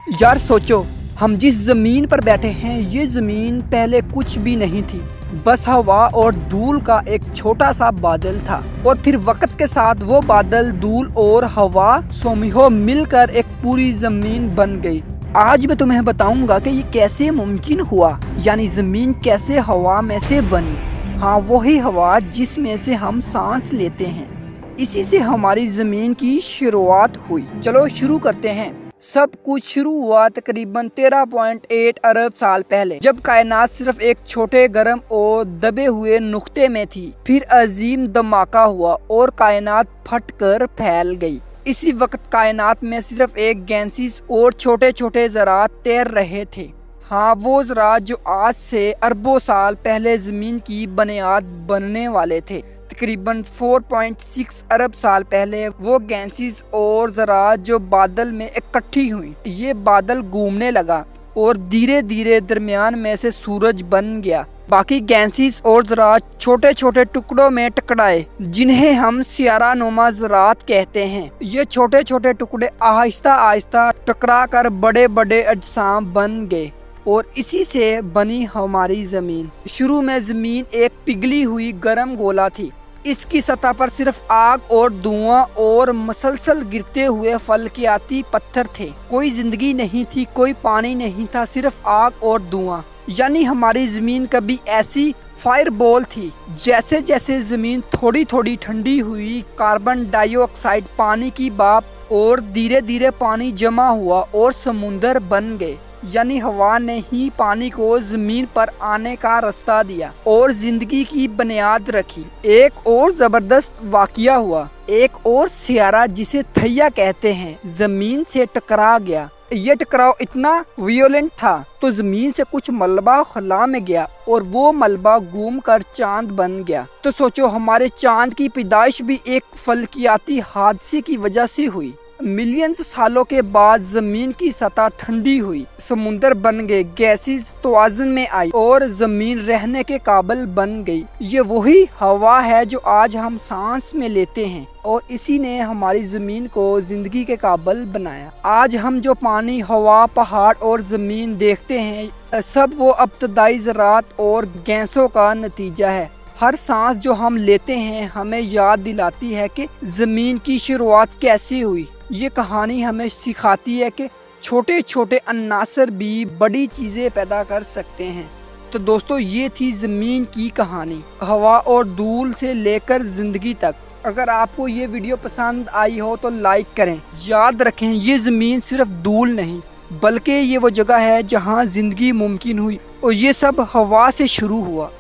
यार सोचो, हम जिस ज़मीन पर बैठे हैं ये ज़मीन पहले कुछ भी नहीं थी, बस हवा और धूल का एक छोटा सा बादल था। और फिर वक्त के साथ वो बादल, धूल और हवा सोमिहो मिलकर एक पूरी ज़मीन बन गई। आज मैं तुम्हें बताऊंगा कि ये कैसे मुमकिन हुआ, यानी ज़मीन कैसे हवा में से बनी। हाँ, वही हवा जिसमें से हम सांस लेते हैं, इसी से हमारी ज़मीन की शुरुआत हुई। चलो शुरू करते हैं। सब कुछ शुरू हुआ तकरीबन 13.8 अरब साल पहले, जब कायनात सिर्फ एक छोटे गर्म और दबे हुए नुक्ते में थी। फिर अजीम धमाका हुआ और कायनात फटकर फैल गई। इसी वक्त कायनात में सिर्फ एक गैसेस और छोटे छोटे ज़रात तैर रहे थे। हाँ, वो ज़रात जो आज से अरबों साल पहले ज़मीन की बुनियाद बनने वाले थे। तकरीबन 4.6 अरब साल पहले वो गैसेस और ज़रात जो बादल में इकट्ठी हुई। ये बादल घूमने लगा और धीरे धीरे दरमियान में से सूरज बन गया। बाकी गैसेस और ज़रात छोटे छोटे टुकड़ों में टकराए, जिन्हें हम सियारा नुमा ज़रात कहते हैं। ये छोटे छोटे टुकड़े आहिस्ता आहिस्ता टकरा कर बड़े बड़े अजसाम बन गए और इसी से बनी हमारी ज़मीन। शुरू में ज़मीन एक पिघली हुई गर्म गोला थी। इसकी सतह पर सिर्फ आग और धुआं और मसलसल गिरते हुए फलकियाती पत्थर थे। कोई जिंदगी नहीं थी, कोई पानी नहीं था, सिर्फ आग और धुआं। यानी हमारी ज़मीन कभी ऐसी फायरबॉल थी। जैसे जैसे ज़मीन थोड़ी थोड़ी ठंडी हुई, कार्बन डाइऑक्साइड, पानी की भाप और धीरे धीरे पानी जमा हुआ और समुंदर बन गए। यानी हवा ने ही पानी को ज़मीन पर आने का रास्ता दिया और ज़िंदगी की बुनियाद रखी। एक और ज़बरदस्त वाक़या हुआ। एक और सियारा, जिसे थैया कहते हैं, ज़मीन से टकरा गया। ये टकराव इतना वियोलेंट था तो ज़मीन से कुछ मलबा खला में गया और वो मलबा घूम कर चांद बन गया। तो सोचो, हमारे चांद की पैदाइश भी एक फलकियाती हादसे की वजह से हुई। मिलियंस सालों के बाद ज़मीन की सतह ठंडी हुई, समुंदर बन गए, गैसेस तवाज़ुन में आई और ज़मीन रहने के काबिल बन गई। ये वही हवा है जो आज हम सांस में लेते हैं और इसी ने हमारी ज़मीन को ज़िंदगी के काबिल बनाया। आज हम जो पानी, हवा, पहाड़ और ज़मीन देखते हैं, सब वो इब्तदाई ज़रात और गैसों का नतीजा है। हर सांस जो हम लेते हैं हमें याद दिलाती है कि ज़मीन की शुरुआत कैसे हुई। ये कहानी हमें सिखाती है कि छोटे छोटे अन्नासर भी बड़ी चीज़ें पैदा कर सकते हैं। तो दोस्तों, ये थी ज़मीन की कहानी, हवा और धूल से लेकर ज़िंदगी तक। अगर आपको ये वीडियो पसंद आई हो तो लाइक करें। याद रखें, ये ज़मीन सिर्फ धूल नहीं, बल्कि ये वो जगह है जहाँ ज़िंदगी मुमकिन हुई और ये सब हवा से शुरू हुआ।